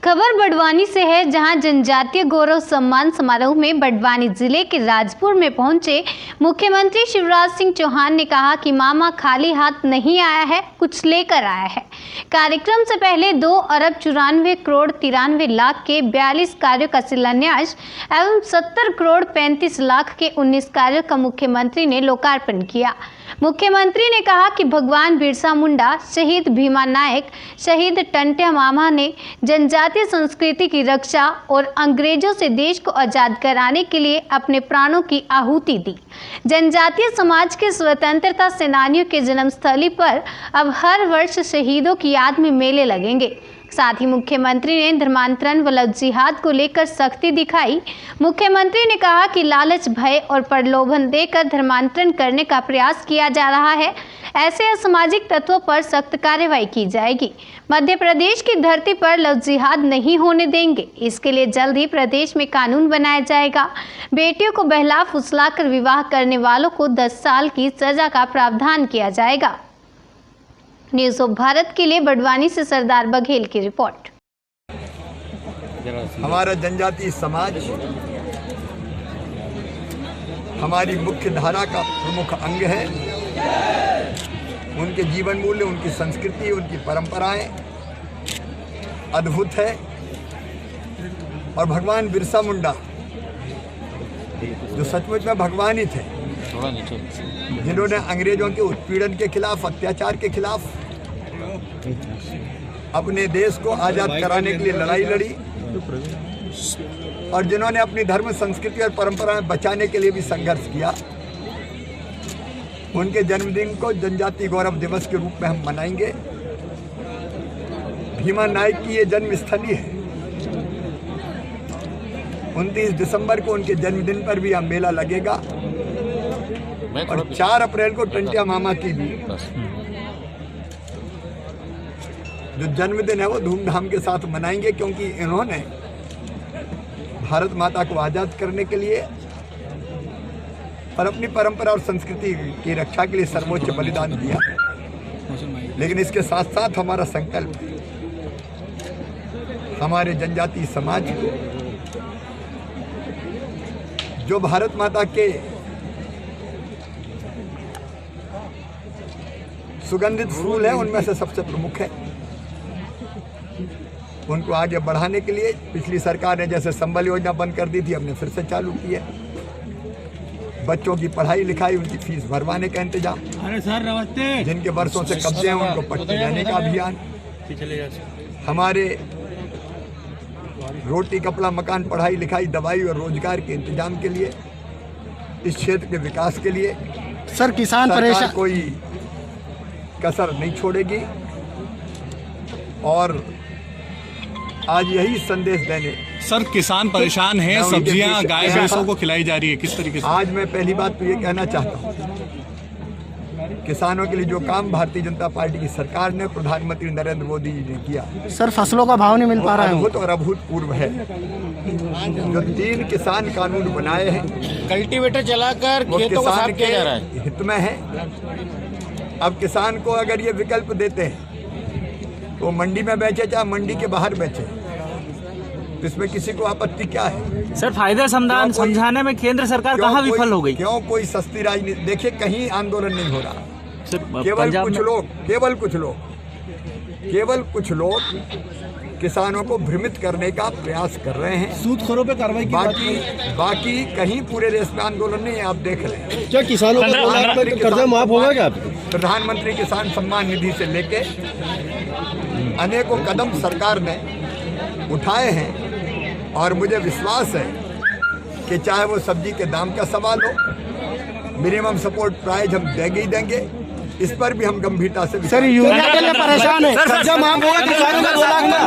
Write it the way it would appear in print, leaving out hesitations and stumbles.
खबर बड़वानी से है, जहां जनजातीय गौरव सम्मान समारोह में बड़वानी जिले के राजपुर में पहुंचे मुख्यमंत्री शिवराज सिंह चौहान ने कहा कि मामा खाली हाथ नहीं आया है, कुछ लेकर आया है। कार्यक्रम से पहले 2,94,93,00,000 के 42 कार्यों का शिलान्यास एवं 70 करोड़ 35 लाख के 19 कार्यों का मुख्यमंत्री ने लोकार्पण किया। मुख्यमंत्री ने कहा कि भगवान बिरसा मुंडा, शहीद भीमा नायक, शहीद टंट्या मामा ने जनजातीय संस्कृति की रक्षा और अंग्रेजों से देश को आज़ाद कराने के लिए अपने प्राणों की आहुति दी। जनजातीय समाज के स्वतंत्रता सेनानियों के जन्मस्थली पर अब हर वर्ष शहीदों की याद में मेले लगेंगे। साथ ही मुख्यमंत्री ने धर्मांतरण व लव जिहाद को लेकर सख्ती दिखाई। मुख्यमंत्री ने कहा कि लालच, भय और प्रलोभन देकर धर्मांतरण करने का प्रयास किया जा रहा है। ऐसे असामाजिक तत्वों पर सख्त कार्रवाई की जाएगी। मध्य प्रदेश की धरती पर लव जिहाद नहीं होने देंगे। इसके लिए जल्द ही प्रदेश में कानून बनाया जाएगा। बेटियों को बहला फुसलाकर विवाह करने वालों को 10 साल की सजा का प्रावधान किया जाएगा। न्यूज़ ऑफ भारत के लिए बड़वानी से सरदार बघेल की रिपोर्ट। हमारा जनजातीय समाज हमारी मुख्य धारा का प्रमुख अंग है। उनके जीवन मूल्य, उनकी संस्कृति, उनकी परंपराएं अद्भुत है। और भगवान बिरसा मुंडा जो सचमुच में भगवान ही थे, जिन्होंने अंग्रेजों के उत्पीड़न के खिलाफ, अत्याचार के खिलाफ अपने देश को आज़ाद कराने के लिए लड़ाई लड़ी और जिन्होंने अपनी धर्म, संस्कृति और परंपराएं बचाने के लिए भी संघर्ष किया। उनके जन्मदिन को जनजातीय गौरव दिवस के रूप में हम मनाएंगे। भीमा नायक की ये जन्मस्थली है। 29 दिसंबर को उनके जन्मदिन पर भी यह मेला लगेगा और 4 अप्रैल को टंट्या मामा की भी जो जन्मदिन है वो धूमधाम के साथ मनाएंगे, क्योंकि इन्होंने भारत माता को आज़ाद करने के लिए और अपनी परंपरा और संस्कृति की रक्षा के लिए सर्वोच्च बलिदान दिया। लेकिन इसके साथ साथ हमारा संकल्प है हमारे जनजातीय समाज को जो भारत माता के सुगंधित फूल है उनमें से सबसे प्रमुख है, उनको आगे बढ़ाने के लिए पिछली सरकार ने जैसे संबल योजना बंद कर दी थी, हमने फिर से चालू की है। बच्चों की पढ़ाई लिखाई, उनकी फीस भरवाने का इंतजाम, जिनके वर्षों से कब्जे हैं उनको पट्टी देने का अभियान, हमारे रोटी, कपड़ा, मकान, पढ़ाई लिखाई, दवाई और रोजगार के इंतजाम के लिए, इस क्षेत्र के विकास के लिए सर किसान परेशान, कोई कसर नहीं छोड़ेगी। और आज यही संदेश देने सर किसान परेशान हैं, सब्जियां गाय भैंसों को खिलाई जा रही है, किस तरीके से? आज मैं पहली बात तो ये कहना चाहता हूँ, किसानों के लिए जो काम भारतीय जनता पार्टी की सरकार ने, प्रधानमंत्री नरेंद्र मोदी जी ने किया, सर फसलों का भाव नहीं मिल पा रहा है, अद्भुत और अभूतपूर्व है। जो 3 किसान कानून बनाए हैं, कल्टीवेटर चलाकर खेतों को साफ किया जा रहा है, हित में है। अब किसान को अगर ये विकल्प देते हैं तो मंडी में बेचे चाहे मंडी के बाहर बेचे, तो इसमें किसी को आपत्ति क्या है? सर फायदा समझाने में केंद्र सरकार कहाँ विफल हो गई? क्यों कोई सस्ती राजनीति? देखिए कहीं आंदोलन नहीं हो रहा। केवल कुछ लोग किसानों को भ्रमित करने का प्रयास कर रहे हैं। सूदखोरों पे कार्रवाई बाकी कहीं पूरे देश में आंदोलन नहीं है, आप देख रहे हैं। क्या किसानों का कर्जा माफ होगा क्या? प्रधानमंत्री किसान सम्मान निधि से लेके अनेकों कदम सरकार ने उठाए हैं और मुझे विश्वास है कि चाहे वो सब्जी के दाम का सवाल हो, मिनिमम सपोर्ट प्राइस हम देंगे ही देंगे, इस पर भी हम गंभीरता से। सर यूरिया के लिए परेशान है, कर्जा माफ होगा किसानों का 2 लाख में।